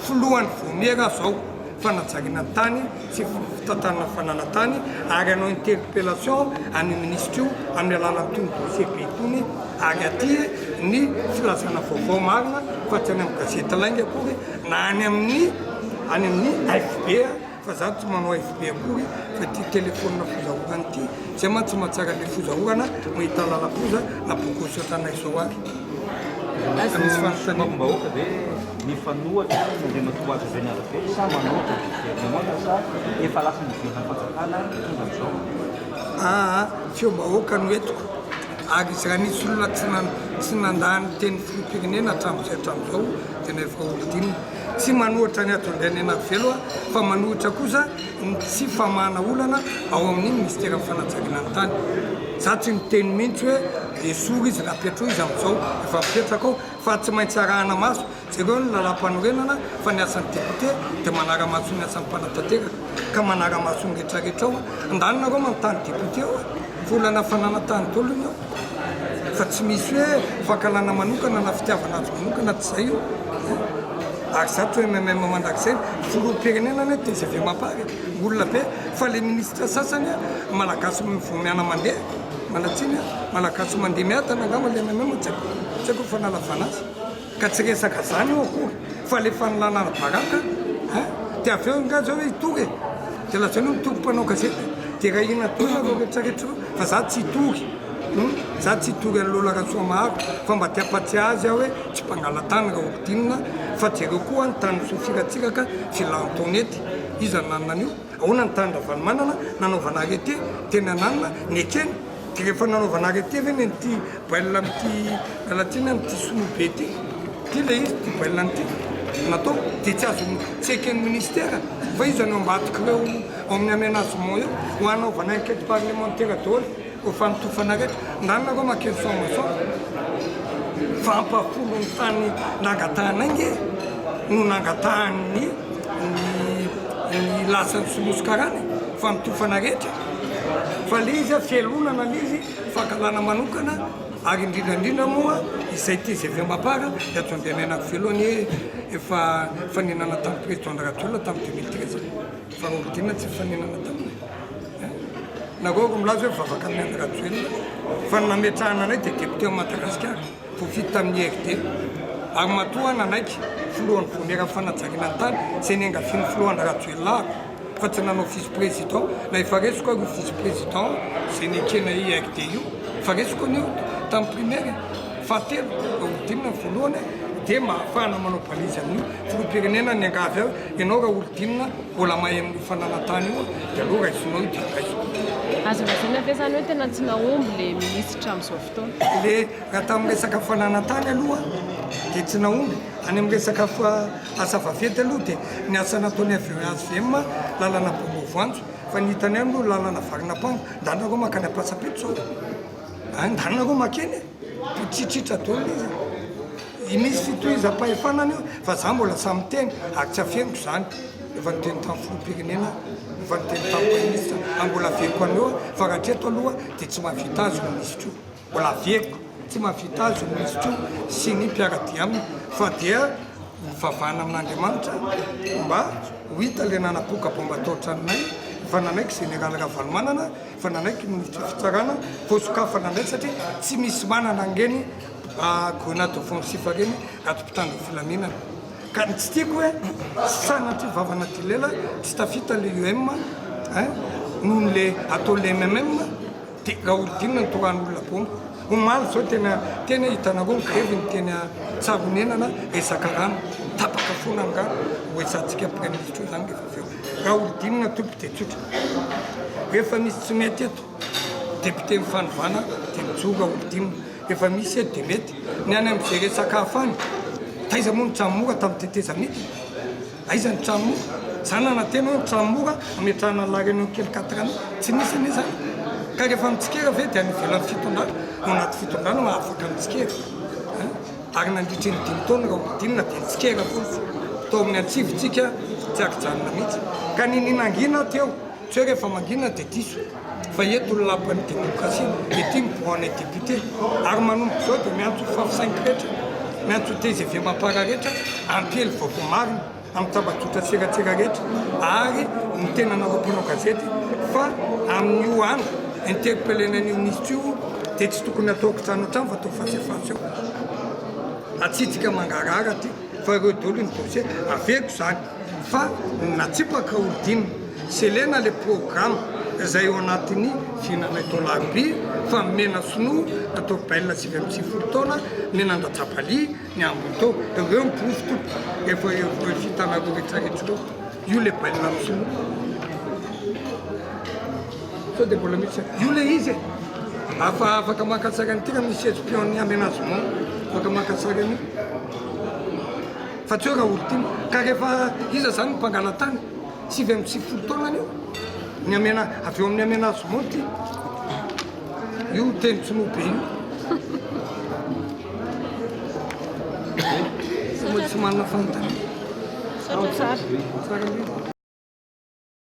foloany vomiera zao fanajagana tany sy fitantanana fananatany ary anao interpellation amin'ny ministre io amin'ny alalan'ny tony dossier be tony ary aty ny filazana vaovao marina fa tsy any amin'ny gazety lainga akory na any amin'ny AFB fa za tsy manao AFB akory fa ty telefônina fozahorana ty zay man tsy mahatsara le fozahorana mahita lalapoza na bokosotanay zao ary misy fanontaniam-bahoaka dia ny fanohatra mandeha matoazy zay ny arabe sa manohatra gouvernement sa efa lasa niverina fatsakana tonga am'izao fiom-bahoaka no entiko ary izy raha nisy olona tsy nandany teny filoham-pirenena hatramin'izay hatramin'izao tena efa olodinina tsy manohatra ny atondrainena velo fa manohatra kosa tsy famahana olana ao amin'ny ministera ny fanajagana ny tany za tsy miteny mihitsy hoe esory izy rahapetra izy am'izao efa mipetraka ao fa tsy maintsy arahana maso zareo ny lalam-panorenana fa ny asan'ny député dia manara-maso ny asan'ny mpanatanteraka ka manara-maso ny rehetrarehetra ao andanonareo manontany député ao volana fananatany tolony ao fa tsy misy hoe fankalana manokana na fitiavana azy manokana tsy zay io ary zato hoe memema mandrakizay filoham-pirenena ny dia zay ve mampary olona be fa le ministre sasany malagasy vomiana mandeha malatsiny malagasy mandeha miatana angamba le memema tsy haiko fanalavana azy ka tsy resaka zany io akory fa le fanolanana baraka dia avy eo nga zao hoe itory dia lazany io mitory mpanao gazety dia raha ina torina reo rehetrarehetra fa za tsy itory za tsy itory alola rahasoa maharo fa mba tiapatsy azy aho hoe tsy mpangala-tany raha ordinina fa jereo koa ny tany sofiratsiraka filantonety izy nanana io ahoana ny tany ravanomanana nanaovana arete tena nanana ny ekeny dia rehefa nanaovana arete ve ny ty baila amity alatsina amity sonobe ty le izy ty baila amity natao dia tsy azo tsy eken'ny ministera fa izy any ambadika reo ao amin'ny aménagement io ho anaovana enquête parlementaire daholo ho fanotofana rehetra nanareo makeny somason fampafolo ny tany nangatahanainge no nangatahany ny lasany solosy-karany fa mitofana rehetra fa le izy fialonana le izy fankalana manokana ary indrindrandrindra moa izay ty zay ve mapara dia atondenenako velohany efa faninana tamin'ny président Rajoelina tamin'ny 2013 fa olodinina tsy faninana tamin'ny nagoako milaza hoe vavaka amin'ny Rajoelina fa nametrahana anay dia député au Madagasikara vofity tamin'ny RD ary matoa nanaiky filohan'ny vomiera fanajagana ny tany zay ny angaviany filohan'ny Rajoelina fa tsy nanao vice président na efa resiko aho vice président zay ny ekena IRD io fa resiko anio tamin'ny primaire fahatelo olodinina ny voalohany dia mahafahana manao balizy amin'io filoham-pirenena ny angavy ao ianao raha olodinina mbola mahay amin'ny fananatany io dia aloha raisinao io dia raisiko azo lazaina ampiasana hoe tena tsy nahomby le ministre amin'izao fotoana le raha tamin'ny resaka fananatany aloha dia tsy nahomby any amin'ny resaka asa vavety aloha dia ny asa nataony AVM lalana bombo voanjo fa ny hitany aloha lalana varina pango ndanareo makany ampasapetro zao ndanareo makeny pitsitritra daholo izy misy fitohizam-pahefanana io fa za mbola samy teny ary tsy afeniko zany efa niteny tamin'ny filoham-pirenena efa niteny tamin'ny ministre mbola aveko an'io fa raha treto aloha dia tsy mahavita azy ny ministre io mbola aveko tsy mahavita azy ny ministre io sy ny mpiaradia aminy fa dia mivavahana amin'Andriamanitra mba ho hita le nanapoka bomba taotra aminay fa nanaiky général Ravalomanana fa nanaiky ministre fitsarana fosokafana anay satria tsy misy manana angeny grenade offensif reny ratom-pitandro filaminana ka tsy tiako hoe sanatry vavana ty lela tsy tafita le UM noho le atao le MMM dia raha olodinina ny toran'olona bomba omaly zao tena hitanareo ny grevy ny tena tsaronenana resaka rano tapaka fona ny rano hoesantsika premier ministre io zany rehefa aveo raha olodinina tompo dia tsotra rehefa misy tsy mety eto député mifanovana dia mijoro raha olodinina efa misy eto dia mety ny any amin'izay resaka hafany taiza moa ny tranomora tamin'ny teteza mity aiza ny tranomora zany nanantena hoe ny tranomora ametrahana lareno kely 4 ans tsy nisy anie zany ka rehefa mitsikera ve dia anivelan'ny fitondrana ao anaty fitondrana mahafaka mitsikera ary nandritry ny 5 taona raha olodinina dia nitsikera fotsy tao amin'ny antsivitsika tsy akijanona mihitsy ka ninangina teo tsy hoe rehefa mangina dia diso fa eto lapan'ny démocratie ety miboanay député ary manomboka zao dia miantso fafisaingy rehetra miantso TGV mampara rehetra ampely vaovao marina amin'ny tabatsotratsiratsira rehetra ary ny tena navaponao gazety fa amin'io andro interpelenan'io nisy io dia tsy tokony ataoko trano trano fa atao fasefasy eo atsitsika mangarara ty fa ireo dolo ny dossier aveko zany fa natsipaka olodinina selena le programme zay eo anatin'ny fihinana itao larobi fa mena sinoa natao baila 7 taona menandatsapaly ny ambony tao ireo mipofo to efa fitanaroa retraretra io le baila amin'ny sinoa sao dia mbola misy io le izy afaka makatsara nytika misy espion ny aménagement afaka makatsara an'io fa tsy hoe raha olodina ka rehefa iza zany mpangalatany 7 taonany io ny avy eo amin'ny aménagement ty io teny tsinobe io tsy manana fanontany Sotra tsara.